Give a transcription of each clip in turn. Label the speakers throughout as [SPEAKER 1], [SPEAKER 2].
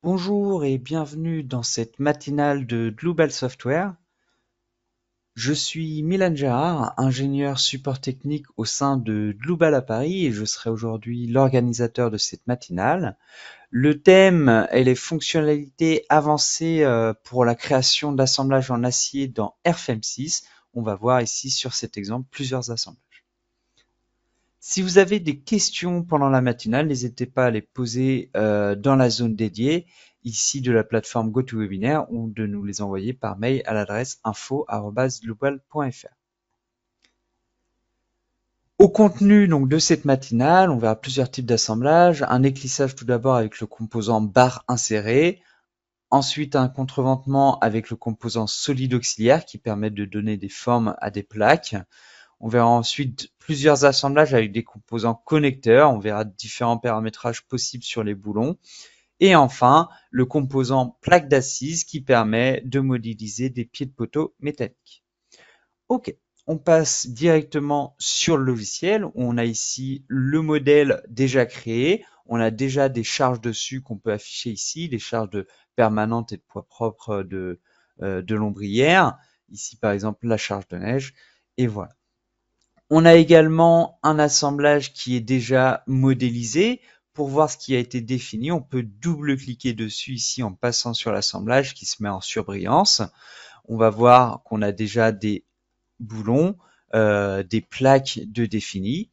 [SPEAKER 1] Bonjour et bienvenue dans cette matinale de Global Software. Je suis Milan Gérard, ingénieur support technique au sein de Global à Paris et je serai aujourd'hui l'organisateur de cette matinale. Le thème est les fonctionnalités avancées pour la création d'assemblages en acier dans RFM6. On va voir ici sur cet exemple plusieurs assemblages. Si vous avez des questions pendant la matinale, n'hésitez pas à les poser dans la zone dédiée ici de la plateforme GoToWebinar ou de nous les envoyer par mail à l'adresse info@global.fr. Au contenu donc de cette matinale, on verra plusieurs types d'assemblages. Un éclissage tout d'abord avec le composant barre inséré. Ensuite, un contreventement avec le composant solide auxiliaire qui permet de donner des formes à des plaques. On verra ensuite plusieurs assemblages avec des composants connecteurs. On verra différents paramétrages possibles sur les boulons. Et enfin, le composant plaque d'assise qui permet de modéliser des pieds de poteau métalliques. Ok, on passe directement sur le logiciel. On a ici le modèle déjà créé. On a déjà des charges dessus qu'on peut afficher ici, des charges de permanentes et de poids propres de l'ombrière. Ici, par exemple, la charge de neige. Et voilà. On a également un assemblage qui est déjà modélisé. Pour voir ce qui a été défini, on peut double-cliquer dessus ici en passant sur l'assemblage qui se met en surbrillance. On va voir qu'on a déjà des boulons, des plaques de défini.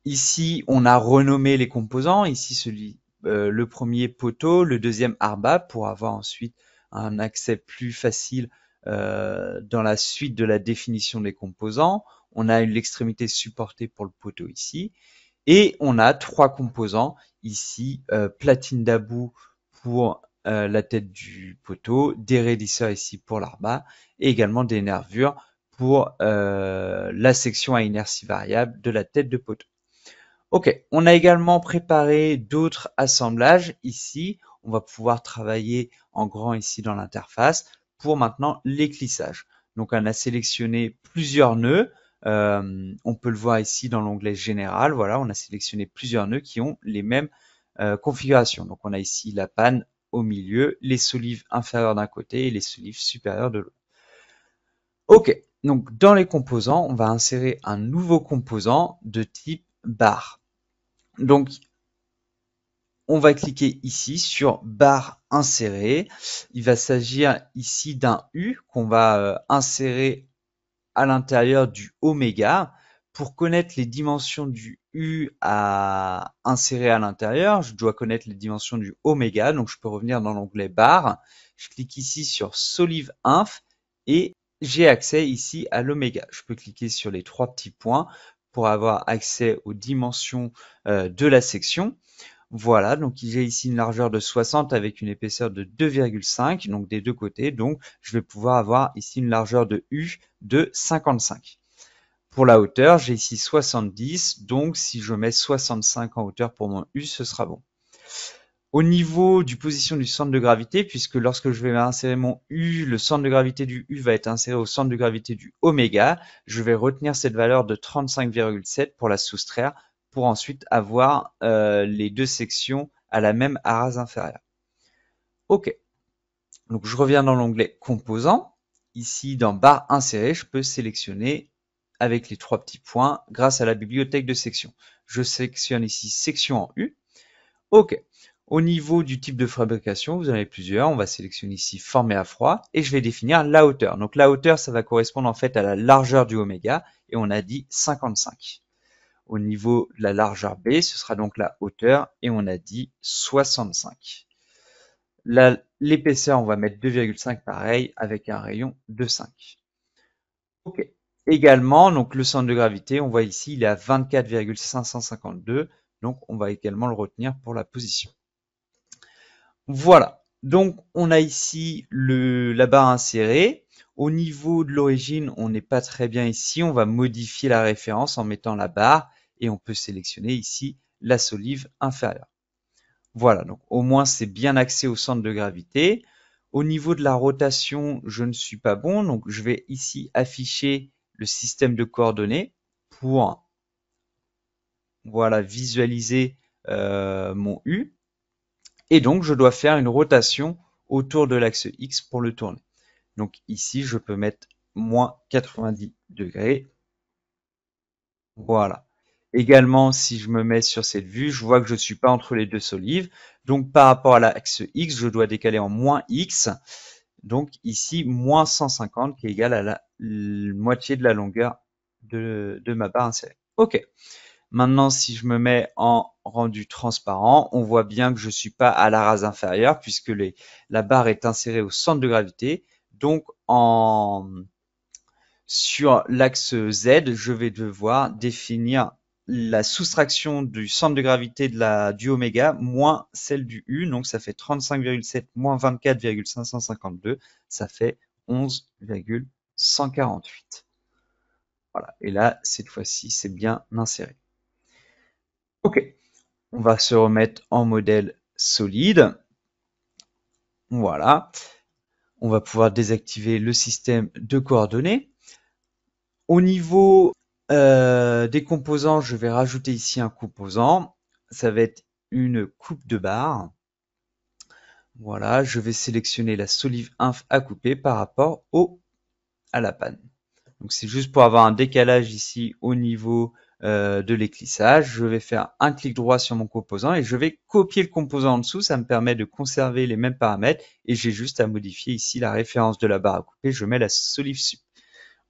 [SPEAKER 1] Ici, on a renommé les composants. Ici, le premier poteau, le deuxième arba pour avoir ensuite un accès plus facile dans la suite de la définition des composants. On a l'extrémité supportée pour le poteau ici. Et on a trois composants ici, platine d'about pour la tête du poteau, des raidisseurs ici pour l'arba et également des nervures pour la section à inertie variable de la tête de poteau. Ok, on a également préparé d'autres assemblages ici. On va pouvoir travailler en grand ici dans l'interface pour maintenant l'éclissage. Donc on a sélectionné plusieurs nœuds. On peut le voir ici dans l'onglet général. Voilà, on a sélectionné plusieurs nœuds qui ont les mêmes configurations. Donc on a ici la panne au milieu, les solives inférieures d'un côté et les solives supérieures de l'autre. Ok, donc dans les composants, on va insérer un nouveau composant de type barre. Donc, on va cliquer ici sur barre insérée. Il va s'agir ici d'un U qu'on va insérer à l'intérieur du oméga. Pour connaître les dimensions du U à insérer à l'intérieur, je dois connaître les dimensions du oméga. Donc, je peux revenir dans l'onglet barre. Je clique ici sur Solive Inf et j'ai accès ici à l'oméga. Je peux cliquer sur les trois petits points pour avoir accès aux dimensions de la section. Voilà, donc j'ai ici une largeur de 60 avec une épaisseur de 2,5, donc des deux côtés. Donc, je vais pouvoir avoir ici une largeur de U de 55. Pour la hauteur, j'ai ici 70, donc si je mets 65 en hauteur pour mon U, ce sera bon. Au niveau du position du centre de gravité, puisque lorsque je vais insérer mon U, le centre de gravité du U va être inséré au centre de gravité du oméga, je vais retenir cette valeur de 35,7 pour la soustraire, pour ensuite avoir les deux sections à la même arase inférieure. Ok, donc je reviens dans l'onglet composants. Ici, dans barre insérée, je peux sélectionner avec les trois petits points grâce à la bibliothèque de section. Je sélectionne ici section en U. Ok. Au niveau du type de fabrication, vous en avez plusieurs. On va sélectionner ici former à froid et je vais définir la hauteur. Donc la hauteur, ça va correspondre en fait à la largeur du oméga et on a dit 55. Au niveau de la largeur B, ce sera donc la hauteur et on a dit 65. L'épaisseur, on va mettre 2,5 pareil avec un rayon de 5. Ok. Également, donc le centre de gravité, on voit ici, il est à 24,552. Donc on va également le retenir pour la position. Voilà, donc on a ici la barre insérée. Au niveau de l'origine, on n'est pas très bien ici. On va modifier la référence en mettant la barre et on peut sélectionner ici la solive inférieure. Voilà, donc au moins c'est bien axé au centre de gravité. Au niveau de la rotation, je ne suis pas bon, donc je vais ici afficher le système de coordonnées pour voilà, visualiser mon U. Et donc, je dois faire une rotation autour de l'axe X pour le tourner. Donc ici, je peux mettre moins 90 degrés. Voilà. Également, si je me mets sur cette vue, je vois que je ne suis pas entre les deux solives. Donc, par rapport à l'axe X, je dois décaler en moins X. Donc, ici, moins 150, qui est égal à la moitié de la longueur de ma barre insérée. OK. Maintenant, si je me mets en rendu transparent, on voit bien que je ne suis pas à la rase inférieure puisque la barre est insérée au centre de gravité. Donc, sur l'axe Z, je vais devoir définir la soustraction du centre de gravité du oméga moins celle du U. Donc, ça fait 35,7 moins 24,552. Ça fait 11,148. Voilà. Et là, cette fois-ci, c'est bien inséré. OK. On va se remettre en modèle solide. Voilà. On va pouvoir désactiver le système de coordonnées. Au niveau des composants, je vais rajouter ici un composant. Ça va être une coupe de barre. Voilà, je vais sélectionner la solive inf à couper par rapport à la panne. Donc c'est juste pour avoir un décalage ici au niveau de l'éclissage. Je vais faire un clic droit sur mon composant et je vais copier le composant en dessous. Ça me permet de conserver les mêmes paramètres et j'ai juste à modifier ici la référence de la barre à couper. Je mets la solive sup.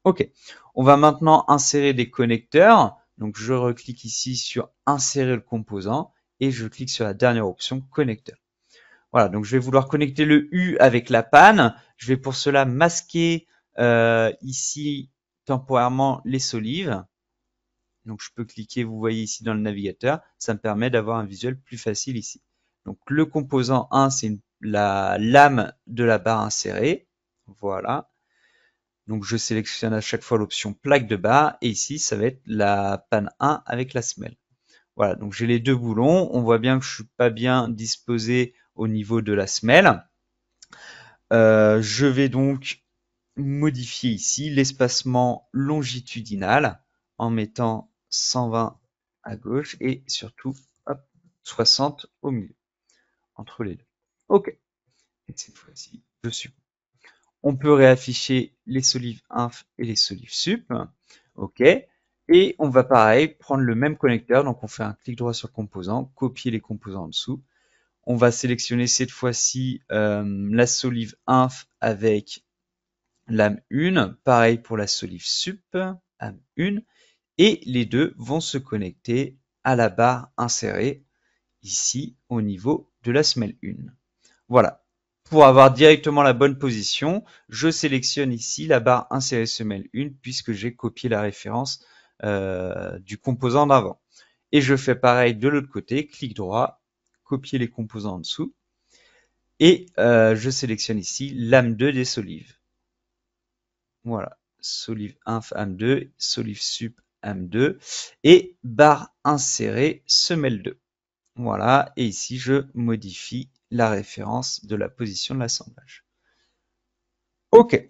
[SPEAKER 1] OK. On va maintenant insérer des connecteurs. Donc, je reclique ici sur insérer le composant et je clique sur la dernière option connecteur. Voilà. Donc, je vais vouloir connecter le U avec la panne. Je vais pour cela masquer ici temporairement les solives. Donc, je peux cliquer, vous voyez ici dans le navigateur. Ça me permet d'avoir un visuel plus facile ici. Donc, le composant 1, c'est la lame de la barre insérée. Voilà. Donc, je sélectionne à chaque fois l'option plaque de barre et ici, ça va être la panne 1 avec la semelle. Voilà, donc j'ai les deux boulons. On voit bien que je suis pas bien disposé au niveau de la semelle. Je vais donc modifier ici l'espacement longitudinal en mettant 120 à gauche et surtout hop, 60 au milieu, entre les deux. OK. Et cette fois-ci, je suis on peut réafficher les solives inf et les solives sup. OK. Et on va pareil prendre le même connecteur. Donc on fait un clic droit sur composant, copier les composants en dessous. On va sélectionner cette fois-ci la solive inf avec lame 1. Pareil pour la solive sup, lame 1. Et les deux vont se connecter à la barre insérée ici au niveau de la semelle 1. Voilà. Pour avoir directement la bonne position, je sélectionne ici la barre insérer semelle 1 puisque j'ai copié la référence du composant d'avant. Et je fais pareil de l'autre côté, clic droit, copier les composants en dessous. Et je sélectionne ici lame 2 des solives. Voilà, solive inf AM2, solive sup AM2 et barre insérée semelle 2. Voilà, et ici je modifie la référence de la position de l'assemblage. OK,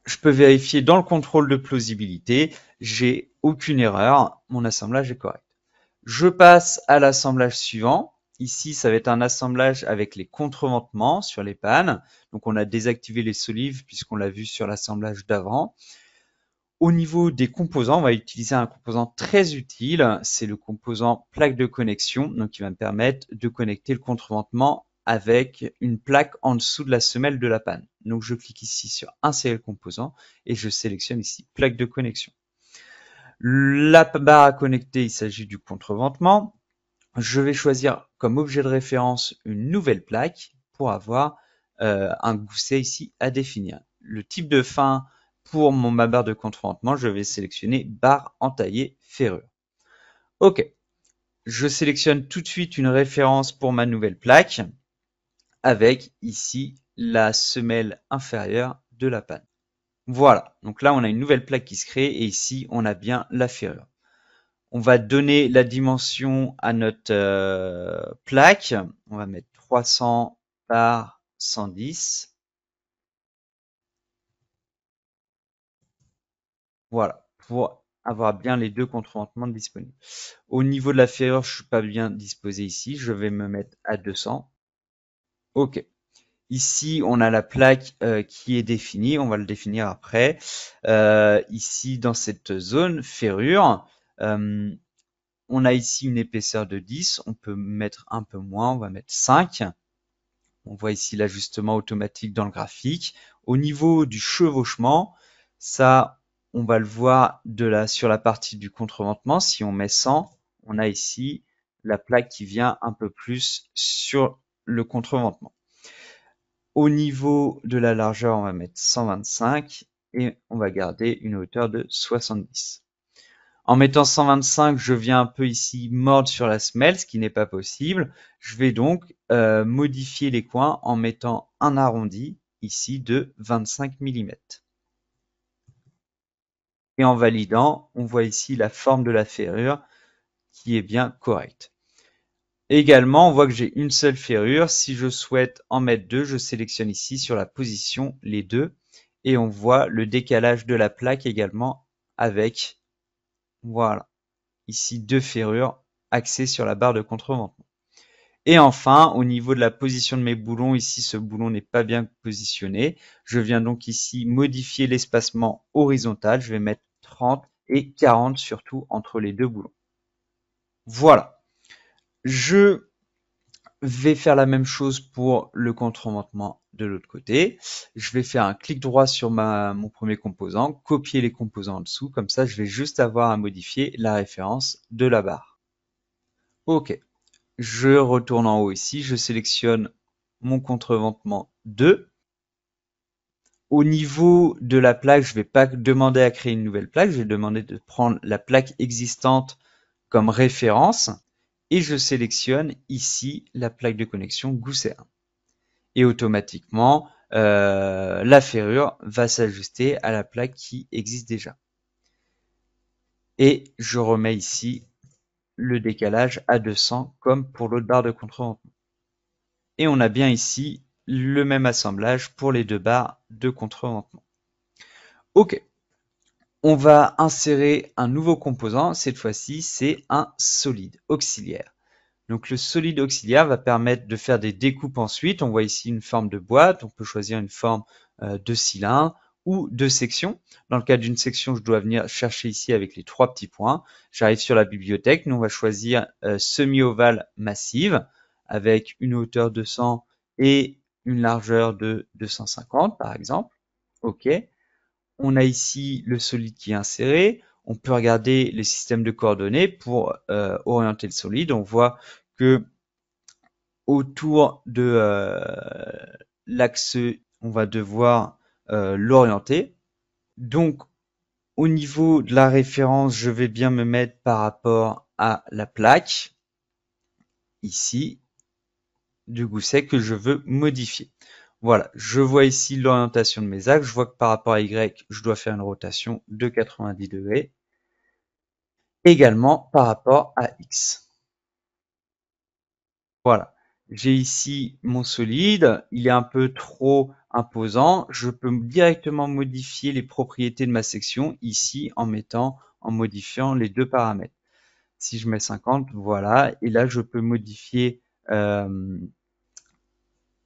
[SPEAKER 1] je peux vérifier dans le contrôle de plausibilité, j'ai aucune erreur, mon assemblage est correct. Je passe à l'assemblage suivant. Ici, ça va être un assemblage avec les contreventements sur les pannes. Donc, on a désactivé les solives puisqu'on l'a vu sur l'assemblage d'avant. Au niveau des composants, on va utiliser un composant très utile, c'est le composant plaque de connexion, donc qui va me permettre de connecter le contreventement avec une plaque en dessous de la semelle de la panne. Donc je clique ici sur insérer le composant et je sélectionne ici plaque de connexion. La barre à connecter, il s'agit du contreventement. Je vais choisir comme objet de référence une nouvelle plaque pour avoir un gousset ici à définir. Le type de fin pour ma barre de contreventement, je vais sélectionner barre entaillée ferrure. OK. Je sélectionne tout de suite une référence pour ma nouvelle plaque avec ici la semelle inférieure de la panne. Voilà. Donc là, on a une nouvelle plaque qui se crée et ici, on a bien la ferrure. On va donner la dimension à notre plaque. On va mettre 300 par 110. Voilà, pour avoir bien les deux contreventements disponibles. Au niveau de la ferrure, je suis pas bien disposé ici. Je vais me mettre à 200. Ok. Ici, on a la plaque qui est définie. On va le définir après. Ici, dans cette zone ferrure, on a ici une épaisseur de 10. On peut mettre un peu moins. On va mettre 5. On voit ici l'ajustement automatique dans le graphique. Au niveau du chevauchement, ça, on va le voir sur la partie du contreventement. Si on met 100, on a ici la plaque qui vient un peu plus sur le contreventement. Au niveau de la largeur, on va mettre 125 et on va garder une hauteur de 70. En mettant 125, je viens un peu ici mordre sur la semelle, ce qui n'est pas possible. Je vais donc modifier les coins en mettant un arrondi ici de 25 mm. Et en validant, on voit ici la forme de la ferrure qui est bien correcte. Également, on voit que j'ai une seule ferrure. Si je souhaite en mettre deux, je sélectionne ici sur la position les deux et on voit le décalage de la plaque également avec, voilà, ici deux ferrures axées sur la barre de contreventement. Et enfin, au niveau de la position de mes boulons, ici ce boulon n'est pas bien positionné. Je viens donc ici modifier l'espacement horizontal. Je vais mettre 30 et 40 surtout entre les deux boulons. Voilà. Je vais faire la même chose pour le contreventement de l'autre côté. Je vais faire un clic droit sur mon premier composant, copier les composants en dessous. Comme ça, je vais juste avoir à modifier la référence de la barre. Ok. Je retourne en haut ici, je sélectionne mon contreventement 2. Au niveau de la plaque, je ne vais pas demander à créer une nouvelle plaque, je vais demander de prendre la plaque existante comme référence et je sélectionne ici la plaque de connexion Gousset 1. Et automatiquement, la ferrure va s'ajuster à la plaque qui existe déjà. Et je remets ici le décalage à 200 comme pour l'autre barre de contreventement. Et on a bien ici le même assemblage pour les deux barres de contreventement. Ok, on va insérer un nouveau composant, cette fois-ci c'est un solide auxiliaire. Donc le solide auxiliaire va permettre de faire des découpes ensuite. On voit ici une forme de boîte, on peut choisir une forme de cylindre ou de section. Dans le cas d'une section, je dois venir chercher ici avec les trois petits points. J'arrive sur la bibliothèque, nous on va choisir semi-ovale massive avec une hauteur de 100 et une largeur de 250 par exemple. Ok. On a ici le solide qui est inséré. On peut regarder les systèmes de coordonnées pour orienter le solide. On voit que autour de l'axe, on va devoir l'orienter. Donc, au niveau de la référence, je vais bien me mettre par rapport à la plaque, ici, du gousset que je veux modifier. Voilà, je vois ici l'orientation de mes axes. Je vois que par rapport à Y, je dois faire une rotation de 90 degrés. Également par rapport à X. Voilà. J'ai ici mon solide. Il est un peu trop imposant. Je peux directement modifier les propriétés de ma section ici en modifiant les deux paramètres. Si je mets 50, voilà. Et là, je peux modifier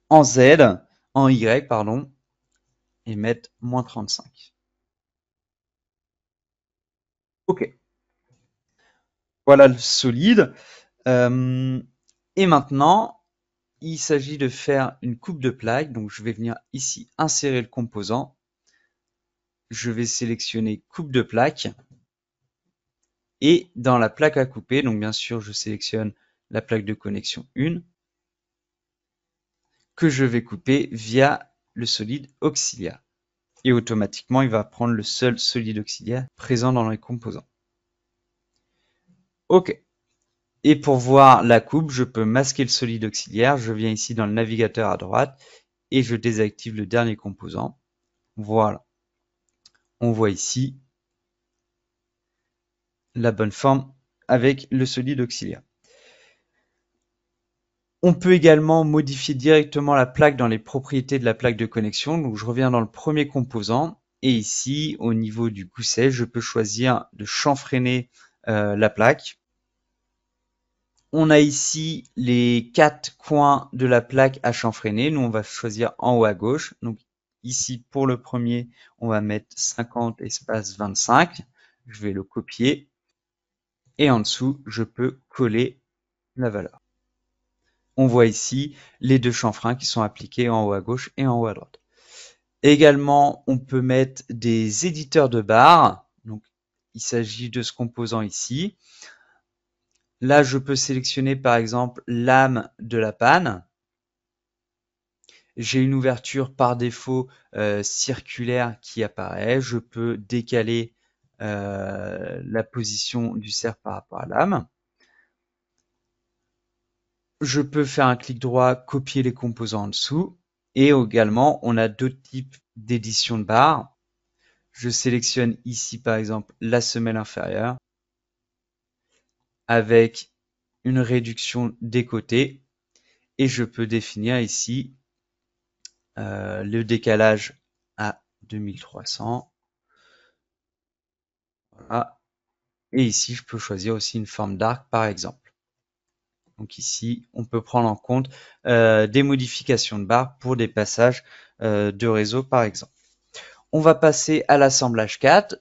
[SPEAKER 1] en Z, en Y, pardon, et mettre moins 35. Ok. Voilà le solide. Et maintenant, il s'agit de faire une coupe de plaque. Donc, je vais venir ici insérer le composant. Je vais sélectionner coupe de plaque. Et dans la plaque à couper, donc bien sûr, je sélectionne la plaque de connexion 1 que je vais couper via le solide auxiliaire. Et automatiquement, il va prendre le seul solide auxiliaire présent dans les composants. Ok. Et pour voir la coupe, je peux masquer le solide auxiliaire. Je viens ici dans le navigateur à droite et je désactive le dernier composant. Voilà. On voit ici la bonne forme avec le solide auxiliaire. On peut également modifier directement la plaque dans les propriétés de la plaque de connexion. Donc je reviens dans le premier composant et ici au niveau du gousset, je peux choisir de chanfreiner la plaque. On a ici les 4 coins de la plaque à chanfreiner. Nous, on va choisir en haut à gauche. Donc ici, pour le premier, on va mettre 50 espace 25. Je vais le copier. Et en dessous, je peux coller la valeur. On voit ici les deux chanfreins qui sont appliqués en haut à gauche et en haut à droite. Également, on peut mettre des éditeurs de barres. Donc, il s'agit de ce composant ici. Là, je peux sélectionner par exemple l'âme de la panne. J'ai une ouverture par défaut circulaire qui apparaît. Je peux décaler la position du cerf par rapport à l'âme. Je peux faire un clic droit, copier les composants en dessous. Et également, on a d'autres types d'édition de barres. Je sélectionne ici par exemple la semelle inférieure avec une réduction des côtés et je peux définir ici le décalage à 2300. Voilà. Et ici, je peux choisir aussi une forme d'arc par exemple. Donc ici, on peut prendre en compte des modifications de barres pour des passages de réseau par exemple. On va passer à l'assemblage 4,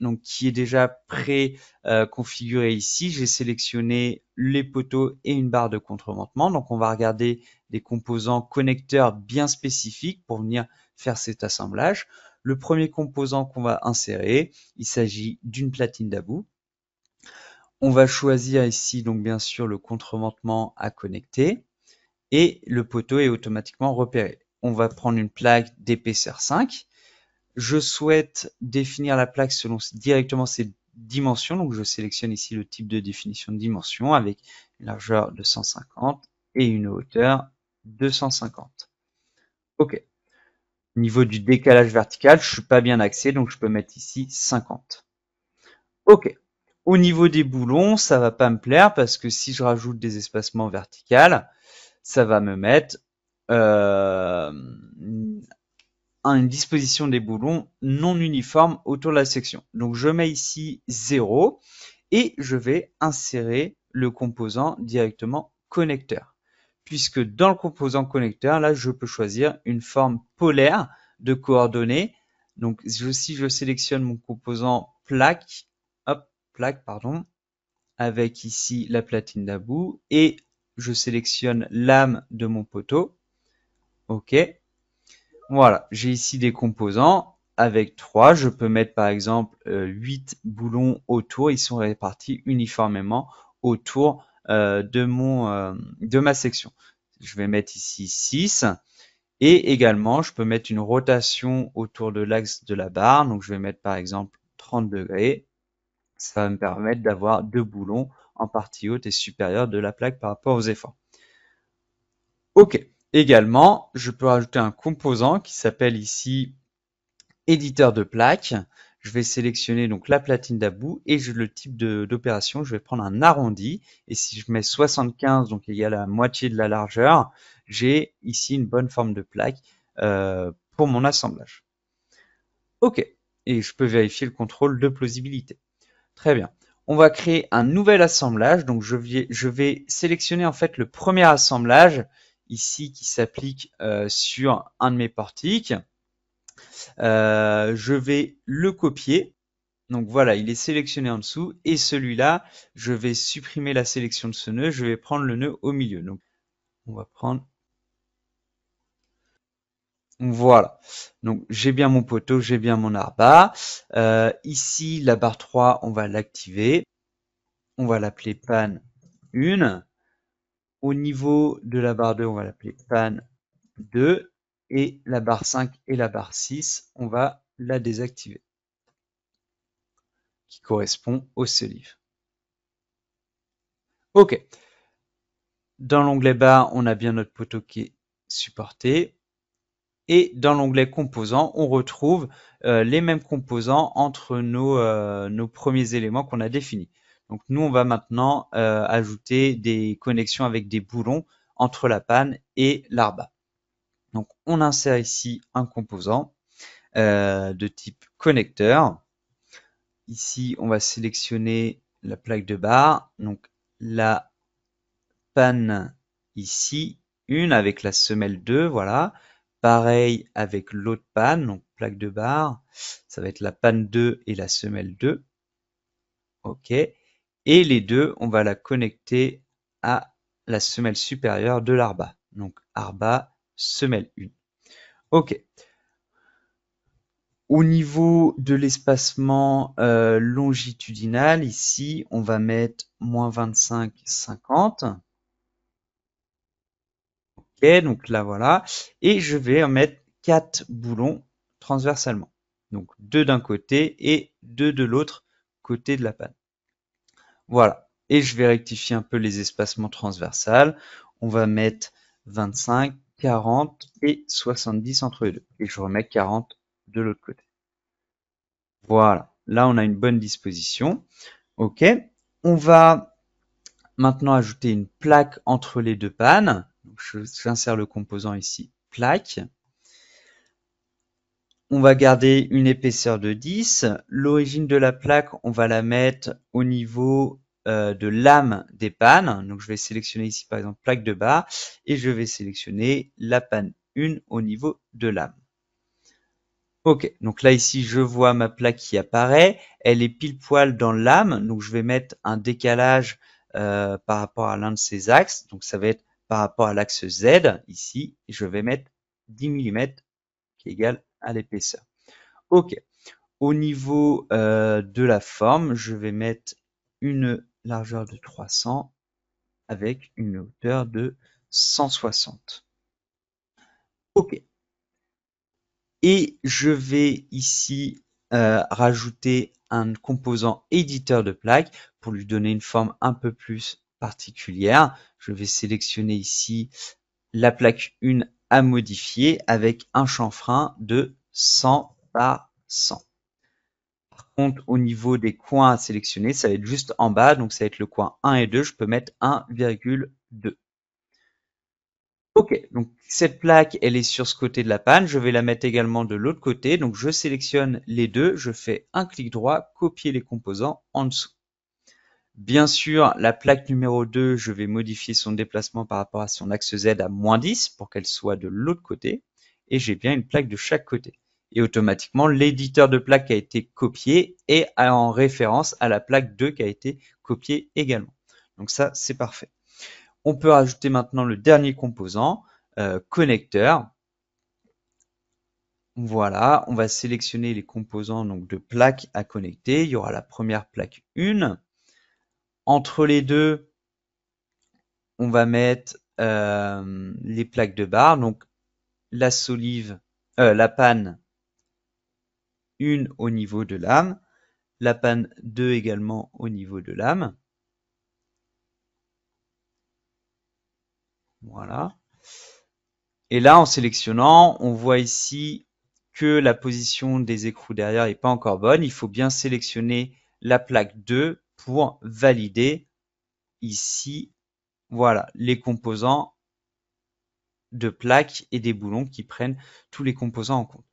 [SPEAKER 1] donc qui est déjà pré-configuré ici. J'ai sélectionné les poteaux et une barre de contreventement. Donc on va regarder des composants connecteurs bien spécifiques pour venir faire cet assemblage. Le premier composant qu'on va insérer, il s'agit d'une platine d'about. On va choisir ici donc bien sûr le contreventement à connecter et le poteau est automatiquement repéré. On va prendre une plaque d'épaisseur 5. Je souhaite définir la plaque selon directement ses dimensions. Donc, je sélectionne ici le type de définition de dimension avec une largeur de 150 et une hauteur de 250. OK. Au niveau du décalage vertical, je suis pas bien axé, donc je peux mettre ici 50. OK. Au niveau des boulons, ça va pas me plaire parce que si je rajoute des espacements verticaux, ça va me mettre une disposition des boulons non uniforme autour de la section. Donc je mets ici 0 et je vais insérer le composant directement connecteur. Puisque dans le composant connecteur, là, je peux choisir une forme polaire de coordonnées. Donc si je sélectionne mon composant plaque, pardon, avec ici la platine d'about et je sélectionne l'âme de mon poteau. OK. Voilà, j'ai ici des composants avec 3. Je peux mettre par exemple 8 boulons autour. Ils sont répartis uniformément autour de ma section. Je vais mettre ici 6. Et également, je peux mettre une rotation autour de l'axe de la barre. Donc, je vais mettre par exemple 30 degrés. Ça va me permettre d'avoir 2 boulons en partie haute et supérieure de la plaque par rapport aux efforts. OK. Également, je peux rajouter un composant qui s'appelle ici éditeur de plaque. Je vais sélectionner donc la platine d'about et le type d'opération. Je vais prendre un arrondi et si je mets 75, donc égal à la moitié de la largeur, j'ai ici une bonne forme de plaque pour mon assemblage. OK. Et je peux vérifier le contrôle de plausibilité. Très bien. On va créer un nouvel assemblage. Donc je vais sélectionner en fait le premier assemblage ici qui s'applique sur un de mes portiques. Je vais le copier. Donc voilà, il est sélectionné en dessous. Et celui-là, je vais supprimer la sélection de ce nœud. Je vais prendre le nœud au milieu. Donc on va prendre. Voilà. Donc j'ai bien mon poteau, j'ai bien mon arbat. Ici, la barre 3, on va l'activer. On va l'appeler pan 1. Au niveau de la barre 2, on va l'appeler pan 2. Et la barre 5 et la barre 6, on va la désactiver. Qui correspond au sleeve. OK. Dans l'onglet barre, on a bien notre poteau qui est supporté. Et dans l'onglet composants, on retrouve les mêmes composants entre nos premiers éléments qu'on a définis. Donc nous, on va maintenant ajouter des connexions avec des boulons entre la panne et l'arbat. Donc on insère ici un composant de type connecteur. Ici, on va sélectionner la plaque de barre. Donc la panne ici, une avec la semelle 2, voilà. Pareil avec l'autre panne, donc plaque de barre, ça va être la panne 2 et la semelle 2. OK. Et les deux, on va la connecter à la semelle supérieure de l'arba. Donc arba, semelle 1. OK. Au niveau de l'espacement longitudinal, ici, on va mettre moins 25, 50. OK, donc là, voilà. Et je vais en mettre 4 boulons transversalement. Donc 2 d'un côté et 2 de l'autre côté de la panne. Voilà. Et je vais rectifier un peu les espacements transversales. On va mettre 25, 40 et 70 entre les deux. Et je remets 40 de l'autre côté. Voilà. Là, on a une bonne disposition. OK. On va maintenant ajouter une plaque entre les deux pannes. J'insère le composant ici, plaque. On va garder une épaisseur de 10. L'origine de la plaque, on va la mettre au niveau de l'âme des pannes. Donc je vais sélectionner ici par exemple plaque de barre et je vais sélectionner la panne 1 au niveau de l'âme. Ok, donc là ici je vois ma plaque qui apparaît, elle est pile poil dans l'âme, donc je vais mettre un décalage par rapport à l'un de ces axes, donc ça va être par rapport à l'axe Z ici, et je vais mettre 10 mm qui est égal à l'épaisseur. Ok, au niveau de la forme, je vais mettre une largeur de 300 avec une hauteur de 160. Ok. Et je vais ici rajouter un composant éditeur de plaque pour lui donner une forme un peu plus particulière. Je vais sélectionner ici la plaque 1 à modifier avec un chanfrein de 100 par 100. Par contre, au niveau des coins à sélectionner, ça va être juste en bas, donc ça va être le coin 1 et 2, je peux mettre 1,2. Ok, donc cette plaque, elle est sur ce côté de la panne. Je vais la mettre également de l'autre côté. Donc je sélectionne les deux, je fais un clic droit, copier les composants en dessous. Bien sûr, la plaque numéro 2, je vais modifier son déplacement par rapport à son axe Z à moins 10 pour qu'elle soit de l'autre côté. Et j'ai bien une plaque de chaque côté. Et automatiquement, l'éditeur de plaque a été copié et en référence à la plaque 2 qui a été copiée également. Donc ça, c'est parfait. On peut rajouter maintenant le dernier composant, connecteur. Voilà, on va sélectionner les composants donc de plaques à connecter. Il y aura la première plaque 1. Entre les deux, on va mettre les plaques de barre. Donc la solive, la panne 1 au niveau de l'âme, la panne 2 également au niveau de l'âme. Voilà. Et là, en sélectionnant, on voit ici que la position des écrous derrière n'est pas encore bonne. Il faut bien sélectionner la plaque 2 pour valider ici, voilà, les composants de plaques et des boulons qui prennent tous les composants en compte.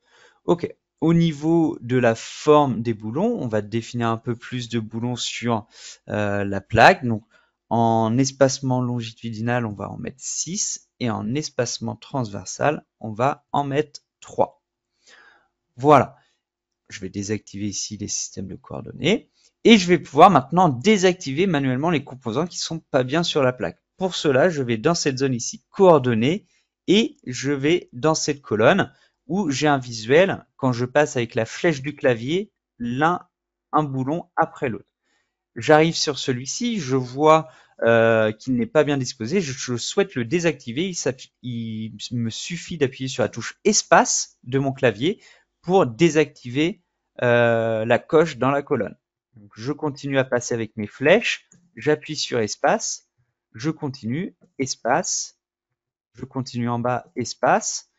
[SPEAKER 1] Ok. Au niveau de la forme des boulons, on va définir un peu plus de boulons sur la plaque. Donc, en espacement longitudinal, on va en mettre 6 et en espacement transversal, on va en mettre 3. Voilà. Je vais désactiver ici les systèmes de coordonnées et je vais pouvoir maintenant désactiver manuellement les composants qui sont pas bien sur la plaque. Pour cela, je vais dans cette zone ici, coordonnées, et je vais dans cette colonne où j'ai un visuel quand je passe avec la flèche du clavier un boulon après l'autre. J'arrive sur celui-ci, je vois qu'il n'est pas bien disposé, je souhaite le désactiver, il me suffit d'appuyer sur la touche espace de mon clavier pour désactiver la coche dans la colonne. Donc, je continue à passer avec mes flèches, j'appuie sur espace, je continue, espace, je continue en bas, espace,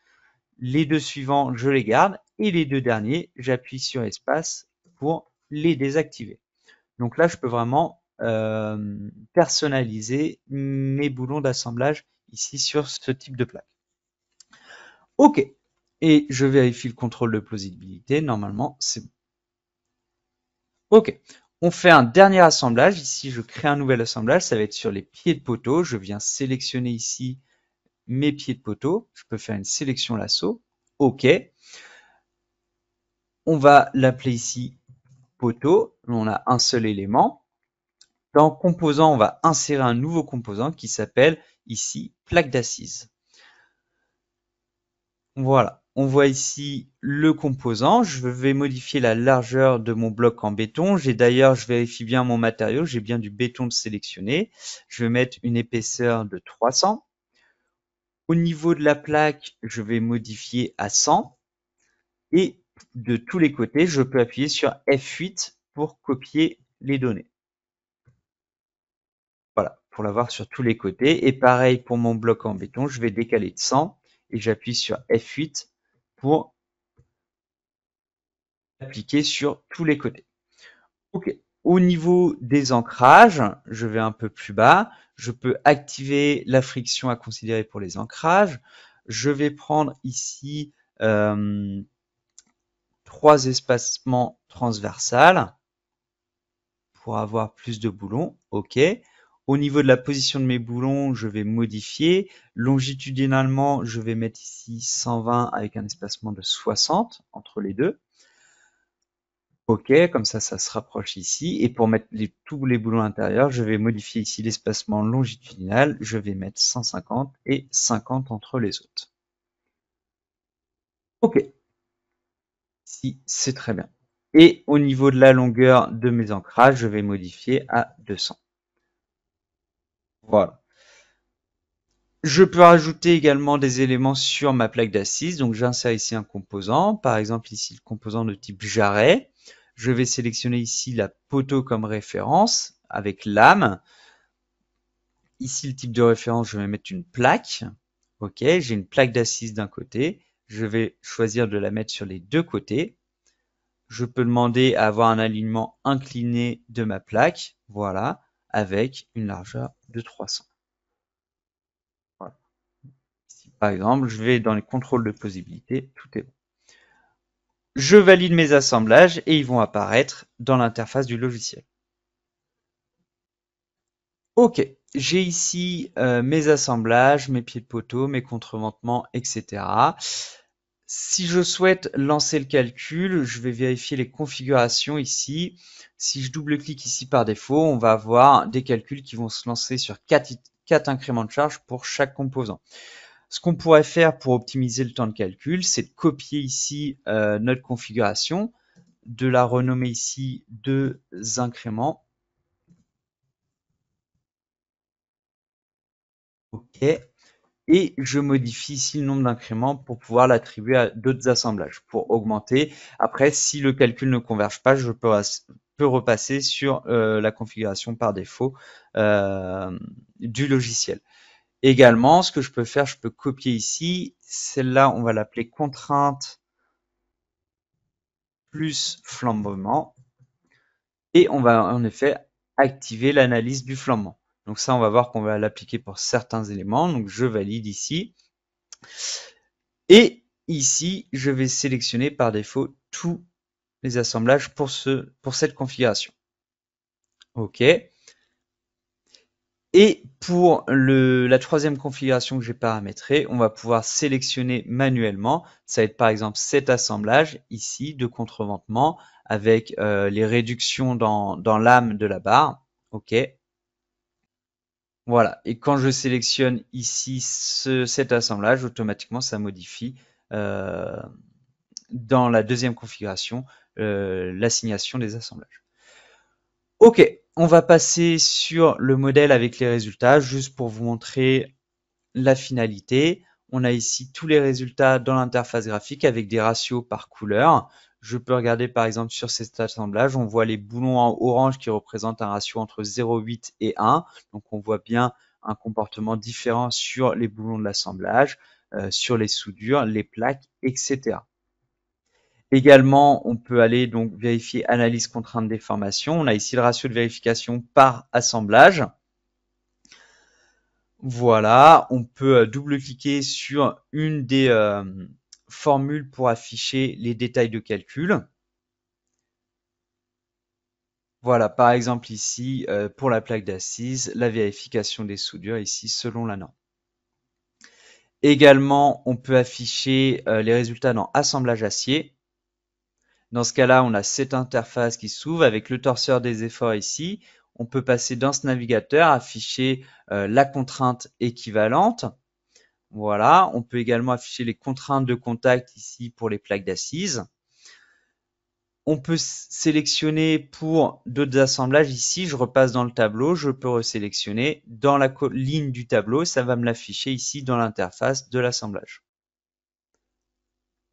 [SPEAKER 1] les deux suivants, je les garde, et les deux derniers, j'appuie sur espace pour les désactiver. Donc là, je peux vraiment personnaliser mes boulons d'assemblage ici sur ce type de plaque. Ok, et je vérifie le contrôle de plausibilité. Normalement, c'est bon. Ok, On fait un dernier assemblage. Ici, je crée un nouvel assemblage. Ça va être sur les pieds de poteau. Je viens sélectionner ici mes pieds de poteau. Je peux faire une sélection lasso. OK. On va l'appeler ici poteau. On a un seul élément. Dans composant, on va insérer un nouveau composant qui s'appelle ici plaque d'assise. Voilà. On voit ici le composant. Je vais modifier la largeur de mon bloc en béton. Je vérifie bien mon matériau. J'ai bien du béton de sélectionné. Je vais mettre une épaisseur de 300. Au niveau de la plaque, je vais modifier à 100. Et de tous les côtés, je peux appuyer sur F8 pour copier les données. Voilà, pour l'avoir sur tous les côtés. Et pareil pour mon bloc en béton, je vais décaler de 100 et j'appuie sur F8 pour appliquer sur tous les côtés. Ok. Au niveau des ancrages, je vais un peu plus bas. Je peux activer la friction à considérer pour les ancrages. Je vais prendre ici 3 espacements transversales pour avoir plus de boulons. OK. Au niveau de la position de mes boulons, je vais modifier. Longitudinalement, je vais mettre ici 120 avec un espacement de 60 entre les deux. OK, comme ça se rapproche ici. Et pour mettre tous les boulons intérieurs, je vais modifier ici l'espacement longitudinal. Je vais mettre 150 et 50 entre les autres. OK. Ici, c'est très bien. Et au niveau de la longueur de mes ancrages, je vais modifier à 200. Voilà. Je peux rajouter également des éléments sur ma plaque d'assise. Donc j'insère ici un composant, par exemple ici le composant de type jarret. Je vais sélectionner ici la poteau comme référence avec lame. Ici le type de référence, je vais mettre une plaque. Ok, j'ai une plaque d'assise d'un côté. Je vais choisir de la mettre sur les deux côtés. Je peux demander à avoir un alignement incliné de ma plaque. Voilà, avec une largeur de 300. Voilà. Ici, par exemple, je vais dans les contrôles de possibilité, tout est bon. Je valide mes assemblages et ils vont apparaître dans l'interface du logiciel. Ok, j'ai ici mes assemblages, mes pieds de poteau, mes contreventements, etc. Si je souhaite lancer le calcul, je vais vérifier les configurations ici. Si je double-clique ici par défaut, on va avoir des calculs qui vont se lancer sur 4 incréments de charge pour chaque composant. Ce qu'on pourrait faire pour optimiser le temps de calcul, c'est de copier ici notre configuration, de la renommer ici 2 incréments. OK. Et je modifie ici le nombre d'incréments pour pouvoir l'attribuer à d'autres assemblages, pour augmenter. Après, si le calcul ne converge pas, je peux repasser sur la configuration par défaut du logiciel. Également, ce que je peux faire, je peux copier ici. Celle-là, on va l'appeler contrainte plus flambement. Et on va en effet activer l'analyse du flambement. Donc ça, on va voir qu'on va l'appliquer pour certains éléments. Donc je valide ici. Et ici, je vais sélectionner par défaut tous les assemblages pour cette configuration. OK. Et pour la troisième configuration que j'ai paramétrée, on va pouvoir sélectionner manuellement. Ça va être par exemple cet assemblage ici de contreventement avec les réductions dans l'âme de la barre. OK. Voilà. Et quand je sélectionne ici cet assemblage, automatiquement ça modifie dans la deuxième configuration l'assignation des assemblages. Ok, on va passer sur le modèle avec les résultats, juste pour vous montrer la finalité. On a ici tous les résultats dans l'interface graphique avec des ratios par couleur. Je peux regarder par exemple sur cet assemblage, on voit les boulons en orange qui représentent un ratio entre 0,8 et 1. Donc on voit bien un comportement différent sur les boulons de l'assemblage, sur les soudures, les plaques, etc. Également, on peut aller donc vérifier analyse contrainte déformation. On a ici le ratio de vérification par assemblage. Voilà, on peut double-cliquer sur une des formules pour afficher les détails de calcul. Voilà, par exemple ici, pour la plaque d'assise, la vérification des soudures ici selon la norme. Également, on peut afficher les résultats dans assemblage acier. Dans ce cas-là, on a cette interface qui s'ouvre avec le torseur des efforts ici. On peut passer dans ce navigateur, afficher la contrainte équivalente. Voilà, on peut également afficher les contraintes de contact ici pour les plaques d'assises. On peut sélectionner pour d'autres assemblages. Ici, je repasse dans le tableau, je peux resélectionner. Dans la ligne du tableau, ça va me l'afficher ici dans l'interface de l'assemblage.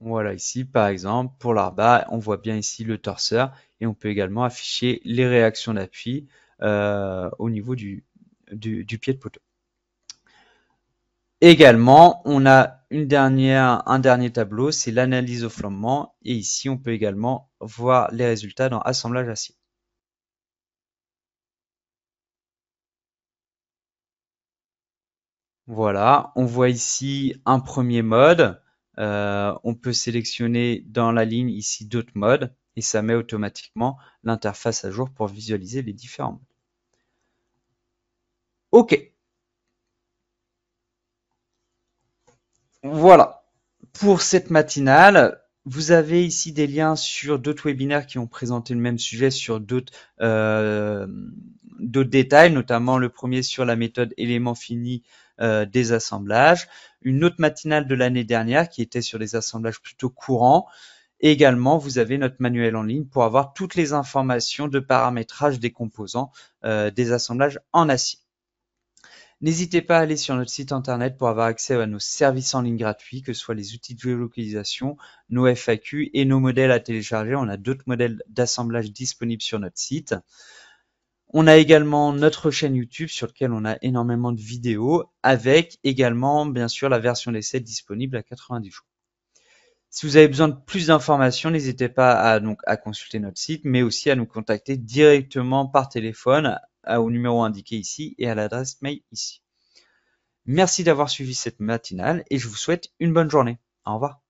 [SPEAKER 1] Voilà, ici, par exemple, pour l'arba, on voit bien ici le torseur et on peut également afficher les réactions d'appui au niveau du pied de poteau. Également, on a un dernier tableau, c'est l'analyse au flambement. Et ici, on peut également voir les résultats dans assemblage acier. Voilà, on voit ici un premier mode. On peut sélectionner dans la ligne ici d'autres modes et ça met automatiquement l'interface à jour pour visualiser les différents modes. OK. Voilà. Pour cette matinale, vous avez ici des liens sur d'autres webinaires qui ont présenté le même sujet sur d'autres détails, notamment le premier sur la méthode éléments finis des assemblages, une autre matinale de l'année dernière qui était sur des assemblages plutôt courants. Et également, vous avez notre manuel en ligne pour avoir toutes les informations de paramétrage des composants des assemblages en acier. N'hésitez pas à aller sur notre site internet pour avoir accès à nos services en ligne gratuits, que ce soit les outils de géolocalisation, nos FAQ et nos modèles à télécharger. On a d'autres modèles d'assemblage disponibles sur notre site. On a également notre chaîne YouTube sur laquelle on a énormément de vidéos, avec également, bien sûr, la version d'essai disponible à 90 jours. Si vous avez besoin de plus d'informations, n'hésitez pas à consulter notre site, mais aussi à nous contacter directement par téléphone au numéro indiqué ici et à l'adresse mail ici. Merci d'avoir suivi cette matinale et je vous souhaite une bonne journée. Au revoir.